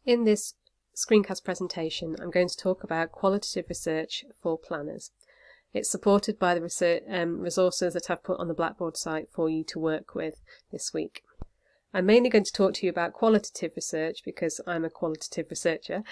In this screencast presentation, I'm going to talk about qualitative research for planners. It's supported by the resources that I've put on the Blackboard site for you to work with this week. I'm mainly going to talk to you about qualitative research because I'm a qualitative researcher,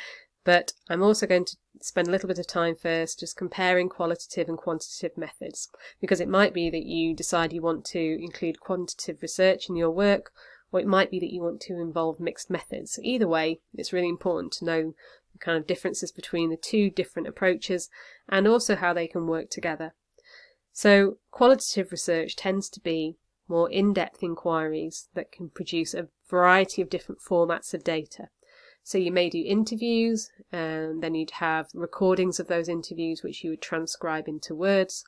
but I'm also going to spend a little bit of time first just comparing qualitative and quantitative methods, because it might be that you decide you want to include quantitative research in your work, or it might be that you want to involve mixed methods. Either way, it's really important to know the kind of differences between the two different approaches and also how they can work together. So qualitative research tends to be more in-depth inquiries that can produce a variety of different formats of data. So you may do interviews, and then you'd have recordings of those interviews which you would transcribe into words.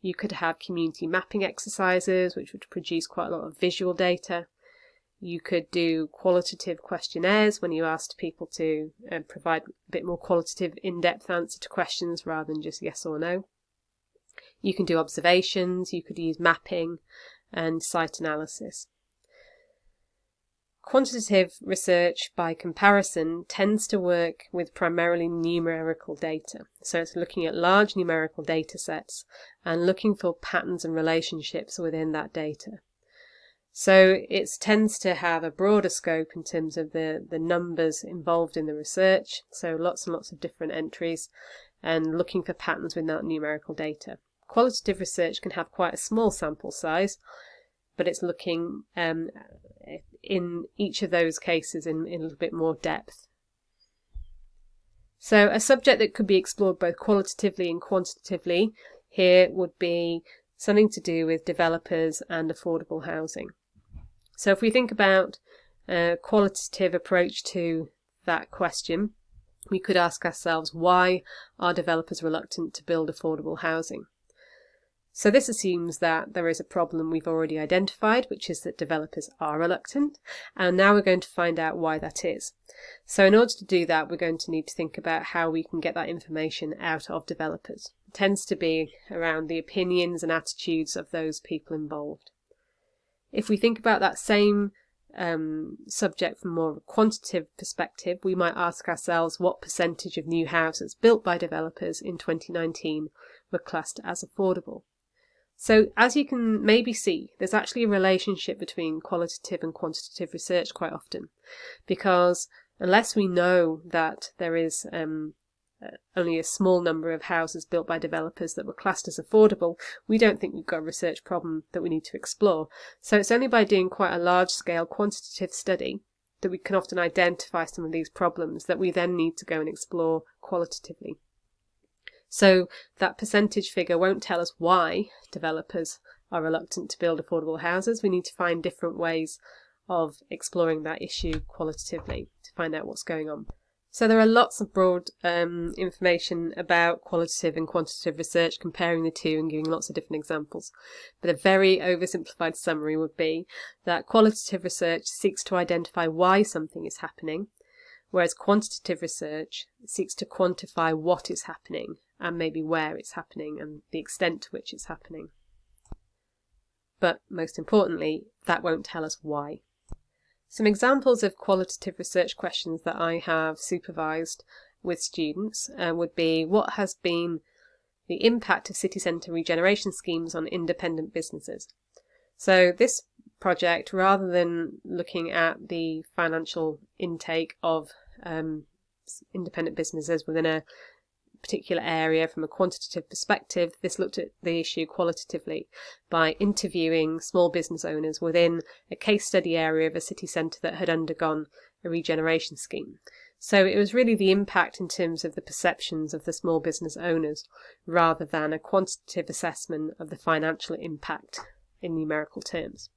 You could have community mapping exercises which would produce quite a lot of visual data. You could do qualitative questionnaires when you asked people to provide a bit more qualitative in-depth answer to questions rather than just yes or no. You can do observations, you could use mapping and site analysis. Quantitative research, by comparison, tends to work with primarily numerical data. So it's looking at large numerical data sets and looking for patterns and relationships within that data. So it tends to have a broader scope in terms of the numbers involved in the research, so lots and lots of different entries and looking for patterns with that numerical data. Qualitative research can have quite a small sample size, but it's looking in each of those cases in a little bit more depth. So a subject that could be explored both qualitatively and quantitatively here would be something to do with developers and affordable housing. So if we think about a qualitative approach to that question, we could ask ourselves, why are developers reluctant to build affordable housing? So this assumes that there is a problem we've already identified, which is that developers are reluctant, and now we're going to find out why that is. So in order to do that, we're going to need to think about how we can get that information out of developers. It tends to be around the opinions and attitudes of those people involved. If we think about that same subject from more of a quantitative perspective, we might ask ourselves what percentage of new houses built by developers in 2019 were classed as affordable. So as you can maybe see, there's actually a relationship between qualitative and quantitative research quite often, because unless we know that there is only a small number of houses built by developers that were classed as affordable, we don't think we've got a research problem that we need to explore. So it's only by doing quite a large-scale quantitative study that we can often identify some of these problems that we then need to go and explore qualitatively. So that percentage figure won't tell us why developers are reluctant to build affordable houses. We need to find different ways of exploring that issue qualitatively to find out what's going on. So there are lots of broad information about qualitative and quantitative research, comparing the two and giving lots of different examples. But a very oversimplified summary would be that qualitative research seeks to identify why something is happening, whereas quantitative research seeks to quantify what is happening and maybe where it's happening and the extent to which it's happening. But most importantly, that won't tell us why. Some examples of qualitative research questions that I have supervised with students would be, what has been the impact of city centre regeneration schemes on independent businesses? So this project, rather than looking at the financial intake of independent businesses within a particular area from a quantitative perspective, this looked at the issue qualitatively by interviewing small business owners within a case study area of a city centre that had undergone a regeneration scheme. So it was really the impact in terms of the perceptions of the small business owners rather than a quantitative assessment of the financial impact in numerical terms.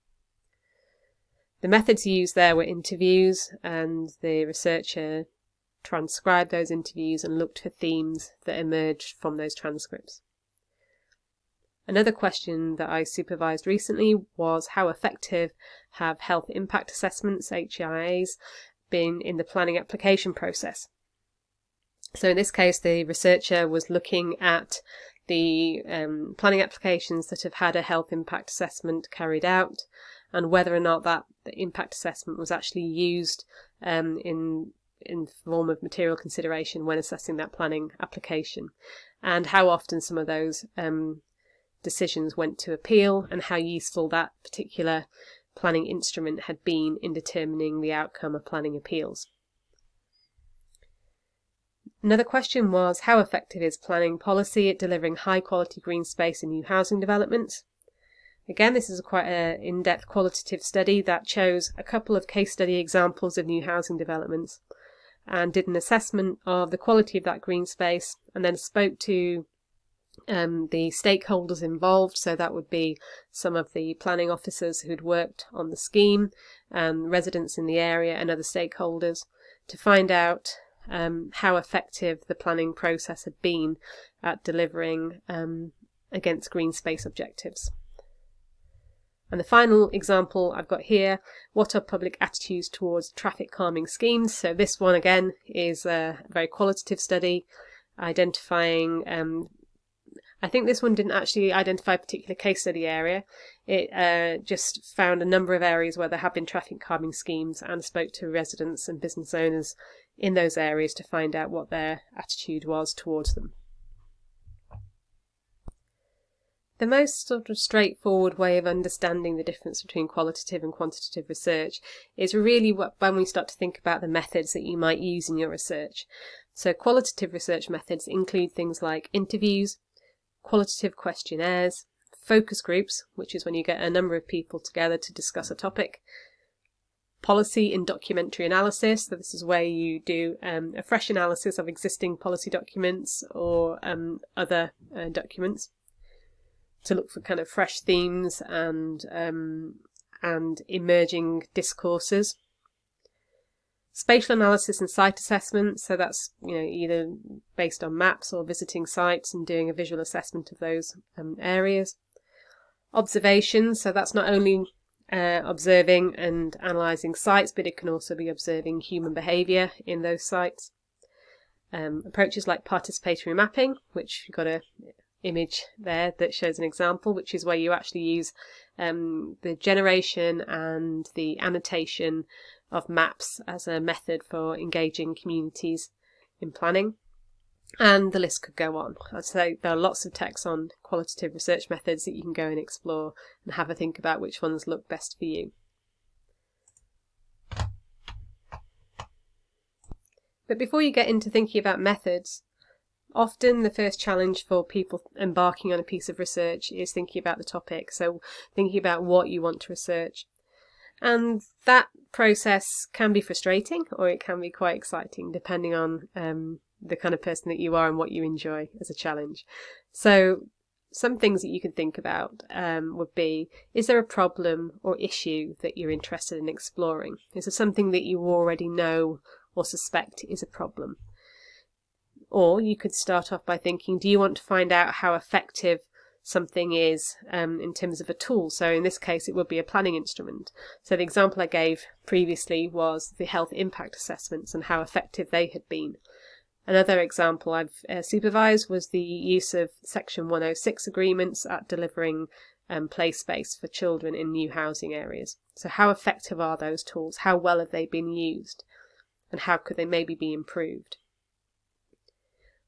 The methods used there were interviews, and the researcher transcribed those interviews and looked for themes that emerged from those transcripts. Another question that I supervised recently was, how effective have health impact assessments, HIAs, been in the planning application process? So in this case, the researcher was looking at the planning applications that have had a health impact assessment carried out, and whether or not that impact assessment was actually used in in the form of material consideration when assessing that planning application, and how often some of those decisions went to appeal, and how useful that particular planning instrument had been in determining the outcome of planning appeals. Another question was, how effective is planning policy at delivering high quality green space in new housing developments? Again, this is quite an in-depth qualitative study that chose a couple of case study examples of new housing developments and did an assessment of the quality of that green space, and then spoke to the stakeholders involved. So that would be some of the planning officers who'd worked on the scheme, residents in the area and other stakeholders, to find out how effective the planning process had been at delivering against green space objectives. And the final example I've got here, what are public attitudes towards traffic calming schemes? So this one again is a very qualitative study identifying, I think this one didn't actually identify a particular case study area. It just found a number of areas where there have been traffic calming schemes and spoke to residents and business owners in those areas to find out what their attitude was towards them. The most sort of straightforward way of understanding the difference between qualitative and quantitative research is really when we start to think about the methods that you might use in your research. So qualitative research methods include things like interviews, qualitative questionnaires, focus groups, which is when you get a number of people together to discuss a topic, policy and documentary analysis, so this is where you do a fresh analysis of existing policy documents or other documents, to look for kind of fresh themes and emerging discourses. Spatial analysis and site assessment, so that's either based on maps or visiting sites and doing a visual assessment of those areas. Observation, so that's not only observing and analysing sites, but it can also be observing human behaviour in those sites. Approaches like participatory mapping, which you've got a image there that shows an example, which is where you actually use the generation and the annotation of maps as a method for engaging communities in planning. And the list could go on. I'd say there are lots of texts on qualitative research methods that you can go and explore and have a think about which ones look best for you. But before you get into thinking about methods, often the first challenge for people embarking on a piece of research is thinking about the topic, so thinking about what you want to research. And that process can be frustrating, or it can be quite exciting, depending on the kind of person that you are and what you enjoy as a challenge. So some things that you can think about would be, is there a problem or issue that you're interested in exploring? Is there something that you already know or suspect is a problem? Or you could start off by thinking, do you want to find out how effective something is in terms of a tool? So in this case, it would be a planning instrument. So the example I gave previously was the health impact assessments and how effective they had been. Another example I've supervised was the use of Section 106 agreements at delivering play space for children in new housing areas. So how effective are those tools? How well have they been used? And how could they maybe be improved?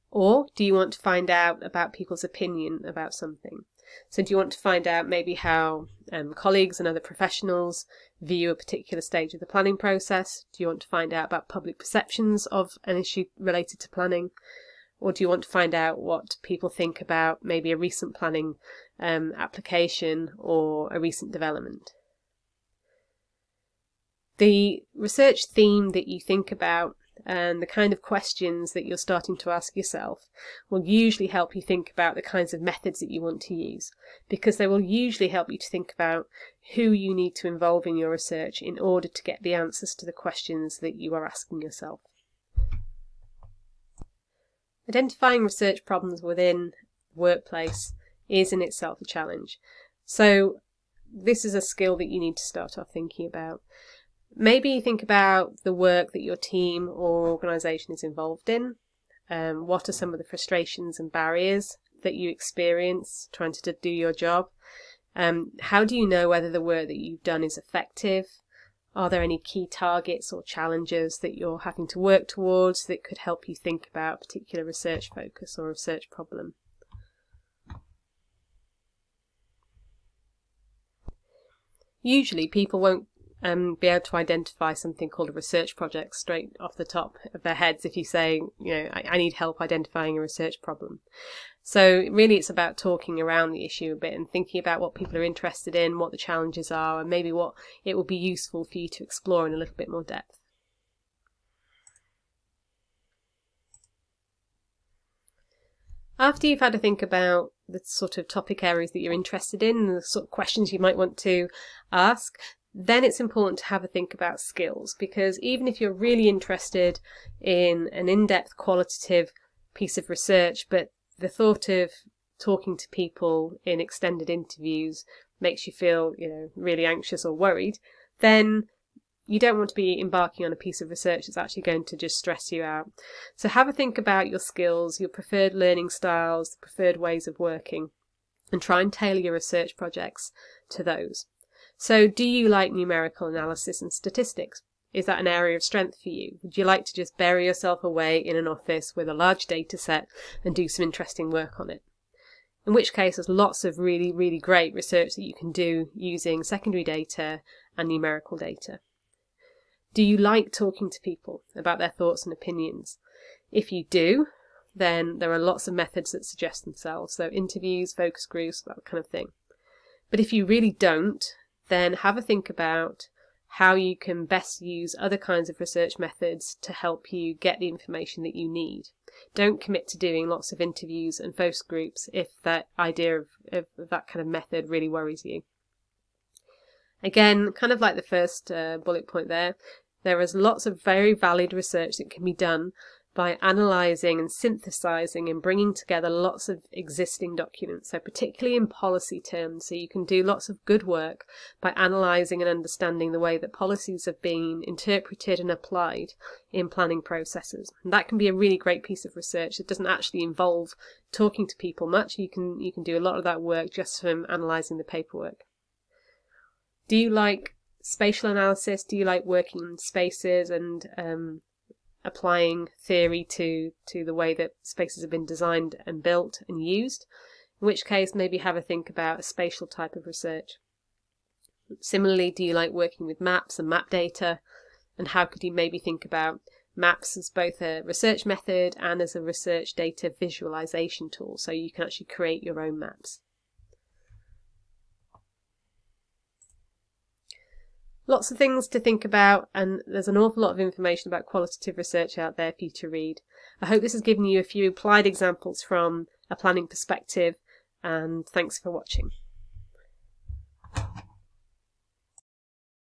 Or do you want to find out about people's opinion about something? So do you want to find out maybe how colleagues and other professionals view a particular stage of the planning process? Do you want to find out about public perceptions of an issue related to planning? Or do you want to find out what people think about maybe a recent planning application or a recent development? The research theme that you think about and the kind of questions that you're starting to ask yourself will usually help you think about the kinds of methods that you want to use, because they will usually help you to think about who you need to involve in your research in order to get the answers to the questions that you are asking yourself. Identifying research problems within the workplace is in itself a challenge. So this is a skill that you need to start off thinking about. Maybe think about the work that your team or organisation is involved in. What are some of the frustrations and barriers that you experience trying to do your job? How do you know whether the work that you've done is effective? Are there any key targets or challenges that you're having to work towards that could help you think about a particular research focus or research problem? Usually people won't be able to identify something called a research project straight off the top of their heads if you say, I need help identifying a research problem. So really it's about talking around the issue a bit and thinking about what people are interested in, what the challenges are, and maybe what it would be useful for you to explore in a little bit more depth. After you've had to think about the sort of topic areas that you're interested in and the sort of questions you might want to ask, then it's important to have a think about skills, because even if you're really interested in an in-depth qualitative piece of research, but the thought of talking to people in extended interviews makes you feel, really anxious or worried, then you don't want to be embarking on a piece of research that's actually going to just stress you out. So have a think about your skills, your preferred learning styles, the preferred ways of working, and try and tailor your research projects to those. So do you like numerical analysis and statistics? Is that an area of strength for you? Would you like to just bury yourself away in an office with a large data set and do some interesting work on it? In which case there's lots of really, really great research that you can do using secondary data and numerical data. Do you like talking to people about their thoughts and opinions? If you do, then there are lots of methods that suggest themselves, so interviews, focus groups, that kind of thing. But if you really don't, then have a think about how you can best use other kinds of research methods to help you get the information that you need. Don't commit to doing lots of interviews and focus groups if that idea of that kind of method really worries you. Again, kind of like the first bullet point there is lots of very valid research that can be done by analysing and synthesising and bringing together lots of existing documents, so particularly in policy terms. So you can do lots of good work by analysing and understanding the way that policies have been interpreted and applied in planning processes. And that can be a really great piece of research that doesn't actually involve talking to people much. You can do a lot of that work just from analysing the paperwork. Do you like spatial analysis? Do you like working in spaces and applying theory to the way that spaces have been designed and built and used? In which case maybe have a think about a spatial type of research. Similarly, do you like working with maps and map data? And how could you maybe think about maps as both a research method and as a research data visualization tool, so you can actually create your own maps? Lots of things to think about, and there's an awful lot of information about qualitative research out there for you to read. I hope this has given you a few applied examples from a planning perspective, and thanks for watching.